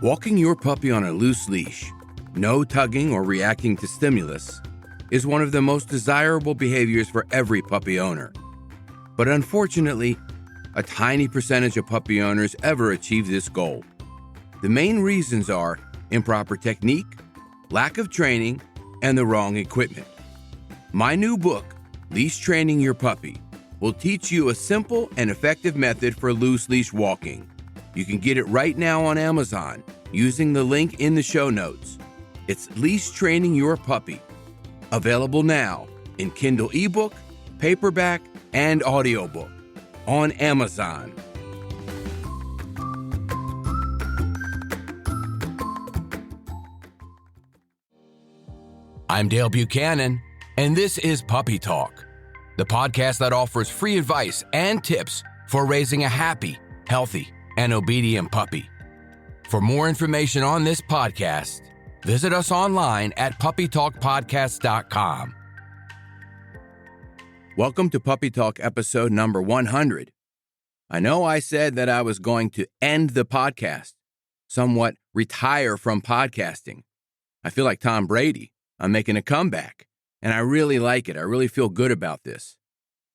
Walking your puppy on a loose leash, no tugging or reacting to stimulus, is one of the most desirable behaviors for every puppy owner. But unfortunately, a tiny percentage of puppy owners ever achieve this goal. The main reasons are improper technique, lack of training, and the wrong equipment. My new book, Leash Training Your Puppy, will teach you a simple and effective method for loose leash walking. You can get it right now on Amazon using the link in the show notes. It's Leash Training Your Puppy. Available now in Kindle ebook, paperback, and audiobook on Amazon. I'm Dale Buchanan, and this is Puppy Talk, the podcast that offers free advice and tips for raising a happy, healthy, and obedient puppy. For more information on this podcast, visit us online at puppytalkpodcast.com. Welcome to Puppy Talk episode number 100. I know I said that I was going to end the podcast, somewhat retire from podcasting. I feel like Tom Brady. I'm making a comeback, and I really like it. I really feel good about this.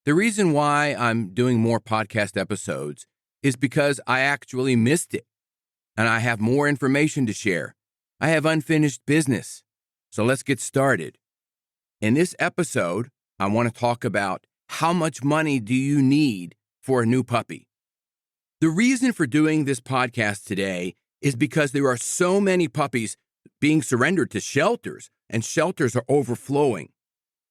The reason why I'm doing more podcast episodes is because I actually missed it, and I have more information to share. I have unfinished business. So let's get started. In this episode, I want to talk about how much money do you need for a new puppy. The reason for doing this podcast today is because there are so many puppies being surrendered to shelters, and shelters are overflowing.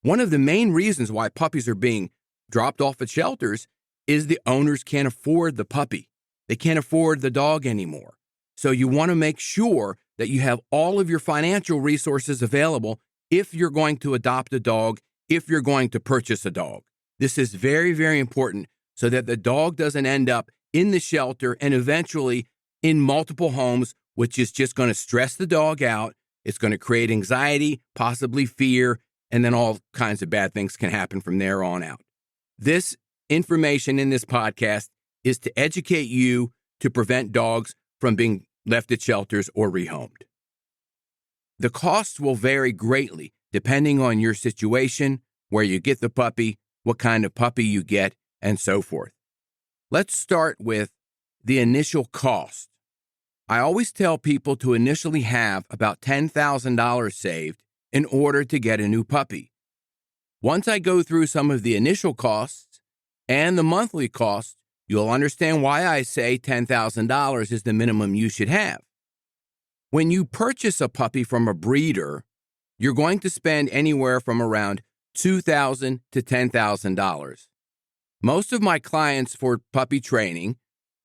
One of the main reasons why puppies are being dropped off at shelters is the owners can't afford the puppy. They can't afford the dog anymore. So you want to make sure that you have all of your financial resources available if you're going to adopt a dog, if you're going to purchase a dog. This is very, very important so that the dog doesn't end up in the shelter and eventually in multiple homes, which is just going to stress the dog out. It's going to create anxiety, possibly fear, and then all kinds of bad things can happen from there on out. This information in this podcast is to educate you to prevent dogs from being left at shelters or rehomed. The costs will vary greatly depending on your situation, where you get the puppy, what kind of puppy you get, and so forth. Let's start with the initial cost. I always tell people to initially have about $10,000 saved in order to get a new puppy. Once I go through some of the initial costs and the monthly costs, you'll understand why I say $10,000 is the minimum you should have. When you purchase a puppy from a breeder, you're going to spend anywhere from around $2,000 to $10,000. Most of my clients for puppy training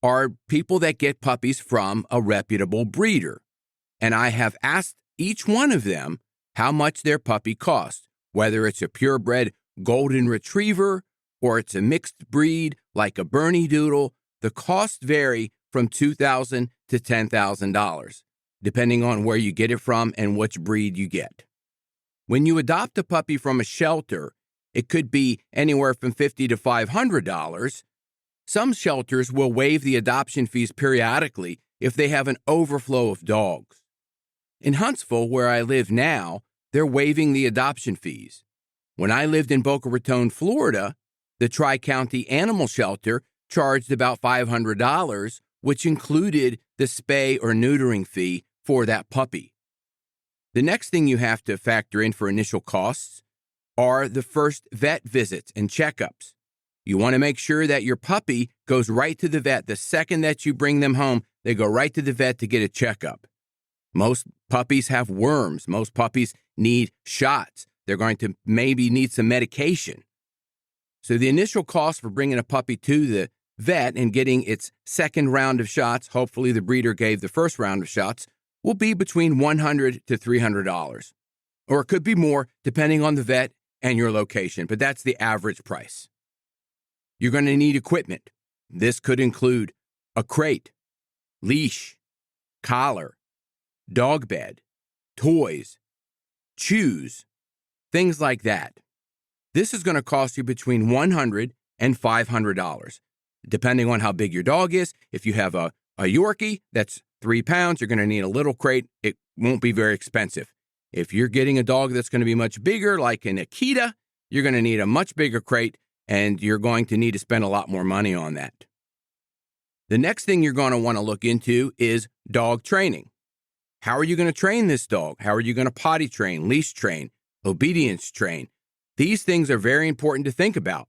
are people that get puppies from a reputable breeder. And I have asked each one of them how much their puppy costs, whether it's a purebred golden retriever or it's a mixed breed like a Bernie Doodle. The costs vary from $2,000 to $10,000, depending on where you get it from and which breed you get. When you adopt a puppy from a shelter, it could be anywhere from $50 to $500. Some shelters will waive the adoption fees periodically if they have an overflow of dogs. In Huntsville, where I live now, they're waiving the adoption fees. When I lived in Boca Raton, Florida, the Tri-County Animal Shelter charged about $500, which included the spay or neutering fee for that puppy. The next thing you have to factor in for initial costs are the first vet visits and checkups. You want to make sure that your puppy goes right to the vet. The second that you bring them home, they go right to the vet to get a checkup. Most puppies have worms. Most puppies need shots. They're going to maybe need some medication. So the initial cost for bringing a puppy to the vet and getting its second round of shots, hopefully the breeder gave the first round of shots, will be between $100 to $300. Or it could be more depending on the vet and your location, but that's the average price. You're going to need equipment. This could include a crate, leash, collar, dog bed, toys, chews, things like that. This is going to cost you between $100 and $500, depending on how big your dog is. If you have a Yorkie that's 3 pounds, you're going to need a little crate. It won't be very expensive. If you're getting a dog that's going to be much bigger, like an Akita, you're going to need a much bigger crate, and you're going to need to spend a lot more money on that. The next thing you're going to want to look into is dog training. How are you going to train this dog? How are you going to potty train, leash train, obedience train? These things are very important to think about.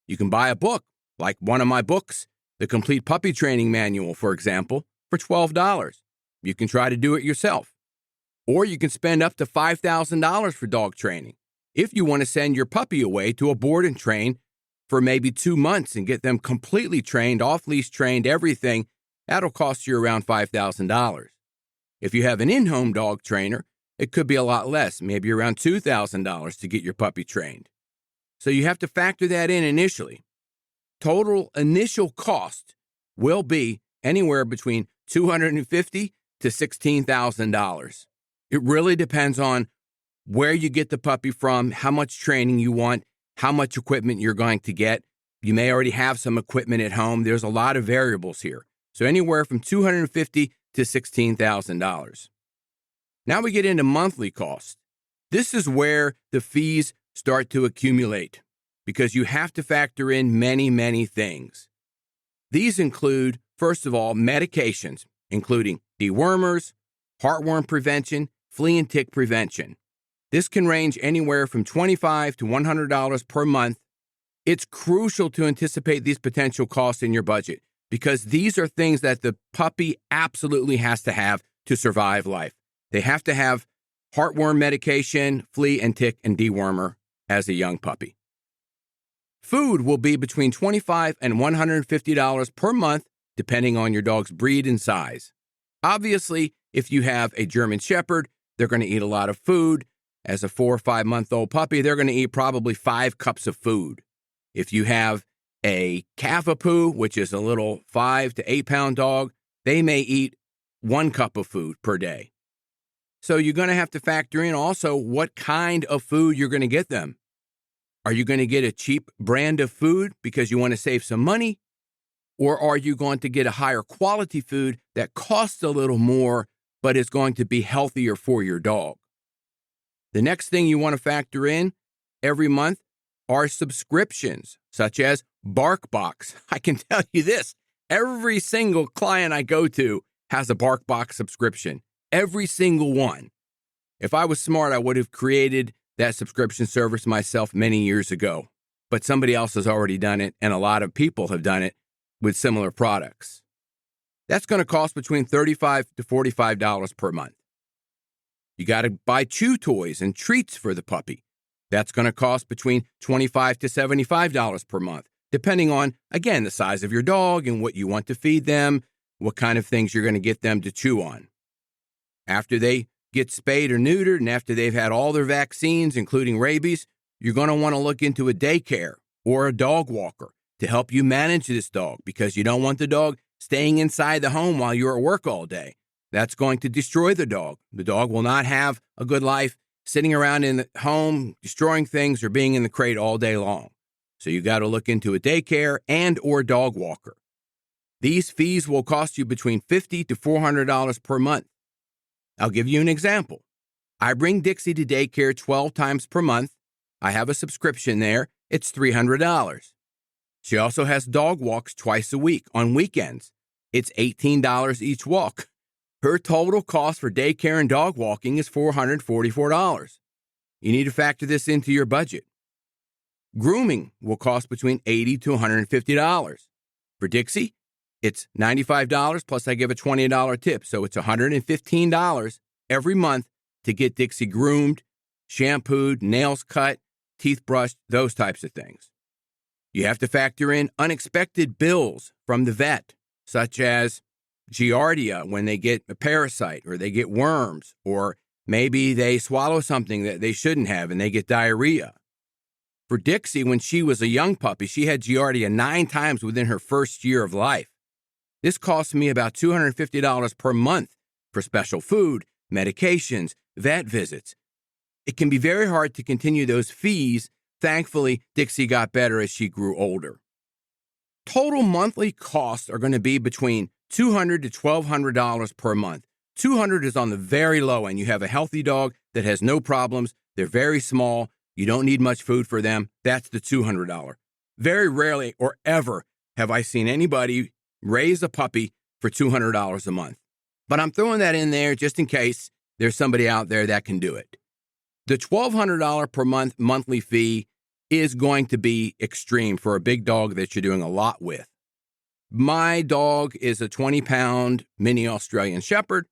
You can buy a book, like one of my books, The Complete Puppy Training Manual, for example, for $12. You can try to do it yourself. Or you can spend up to $5,000 for dog training. If you want to send your puppy away to a board and train for maybe 2 months and get them completely trained, off-leash trained, everything, that'll cost you around $5,000. If you have an in-home dog trainer, it could be a lot less, maybe around $2,000 to get your puppy trained. So you have to factor that in initially. Total initial cost will be anywhere between $250,000 to $16,000. It really depends on where you get the puppy from, how much training you want, how much equipment you're going to get. You may already have some equipment at home. There's a lot of variables here. So anywhere from $250,000 to $16,000. Now we get into monthly costs. This is where the fees start to accumulate because you have to factor in many, many things. These include, first of all, medications, including dewormers, heartworm prevention, flea and tick prevention. This can range anywhere from $25 to $100 per month. It's crucial to anticipate these potential costs in your budget because these are things that the puppy absolutely has to have to survive life. They have to have heartworm medication, flea and tick, and dewormer as a young puppy. Food will be between $25 and $150 per month, depending on your dog's breed and size. Obviously, if you have a German Shepherd, they're going to eat a lot of food. As a 4 or 5 month old puppy, they're going to eat probably 5 cups of food. If you have a Cavapoo, which is a little 5 to 8 pound dog, they may eat 1 cup of food per day. So you're going to have to factor in also what kind of food you're going to get them. Are you going to get a cheap brand of food because you want to save some money? Or are you going to get a higher quality food that costs a little more, but is going to be healthier for your dog? The next thing you want to factor in every month are subscriptions, such as BarkBox. I can tell you this, every single client I go to has a BarkBox subscription. Every single one. If I was smart, I would have created that subscription service myself many years ago. But somebody else has already done it, and a lot of people have done it with similar products. That's going to cost between $35 to $45 per month. You got to buy chew toys and treats for the puppy. That's going to cost between $25 to $75 per month, depending on, again, the size of your dog and what you want to feed them, what kind of things you're going to get them to chew on. After they get spayed or neutered and after they've had all their vaccines, including rabies, you're going to want to look into a daycare or a dog walker to help you manage this dog because you don't want the dog staying inside the home while you're at work all day. That's going to destroy the dog. The dog will not have a good life sitting around in the home, destroying things or being in the crate all day long. So you got to look into a daycare and or dog walker. These fees will cost you between $50 to $400 per month. I'll give you an example. I bring Dixie to daycare 12 times per month. I have a subscription there. It's $300. She also has dog walks twice a week on weekends. It's $18 each walk. Her total cost for daycare and dog walking is $444. You need to factor this into your budget. Grooming will cost between $80 to $150. For Dixie, it's $95 plus I give a $20 tip, so it's $115 every month to get Dixie groomed, shampooed, nails cut, teeth brushed, those types of things. You have to factor in unexpected bills from the vet, such as Giardia when they get a parasite or they get worms, or maybe they swallow something that they shouldn't have and they get diarrhea. For Dixie, when she was a young puppy, she had Giardia 9 times within her first year of life. This cost me about $250 per month for special food, medications, vet visits. It can be very hard to continue those fees. Thankfully, Dixie got better as she grew older. total monthly costs are going to be between $200 to $1,200 per month. $200 is on the very low end. You have a healthy dog that has no problems. They're very small. You don't need much food for them. That's the $200. Very rarely or ever have I seen anybody raise a puppy for $200 a month. But I'm throwing that in there just in case there's somebody out there that can do it. The $1,200 per month monthly fee is going to be extreme for a big dog that you're doing a lot with. My dog is a 20-pound mini Australian Shepherd.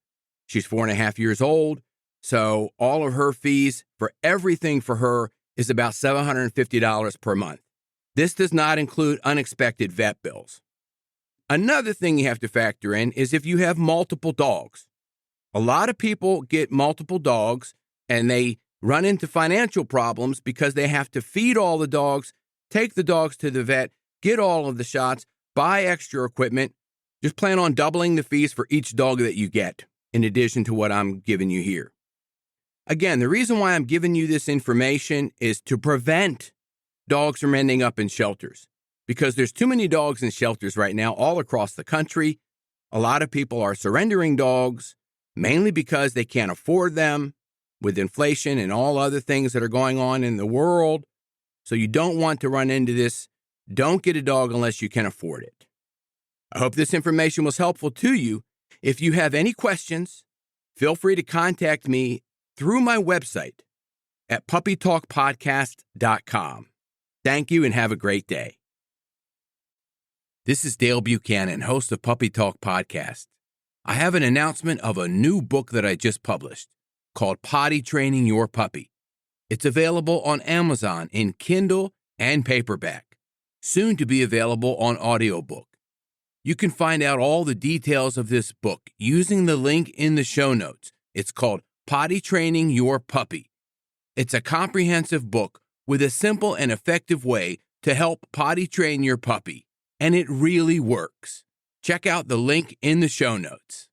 She's 4.5 years old. So all of her fees for everything for her is about $750 per month. This does not include unexpected vet bills. Another thing you have to factor in is if you have multiple dogs. A lot of people get multiple dogs and they run into financial problems because they have to feed all the dogs, take the dogs to the vet, get all of the shots, buy extra equipment. Just plan on doubling the fees for each dog that you get, in addition to what I'm giving you here. Again, the reason why I'm giving you this information is to prevent dogs from ending up in shelters, because there's too many dogs in shelters right now all across the country. A lot of people are surrendering dogs, mainly because they can't afford them with inflation and all other things that are going on in the world. So you don't want to run into this. Don't get a dog unless you can afford it. I hope this information was helpful to you. If you have any questions, feel free to contact me through my website at puppytalkpodcast.com. Thank you and have a great day. This is Dale Buchanan, host of Puppy Talk Podcast. I have an announcement of a new book that I just published called Potty Training Your Puppy. It's available on Amazon in Kindle and paperback, soon to be available on audiobook. You can find out all the details of this book using the link in the show notes. It's called Potty Training Your Puppy. It's a comprehensive book with a simple and effective way to help potty train your puppy, and it really works. Check out the link in the show notes.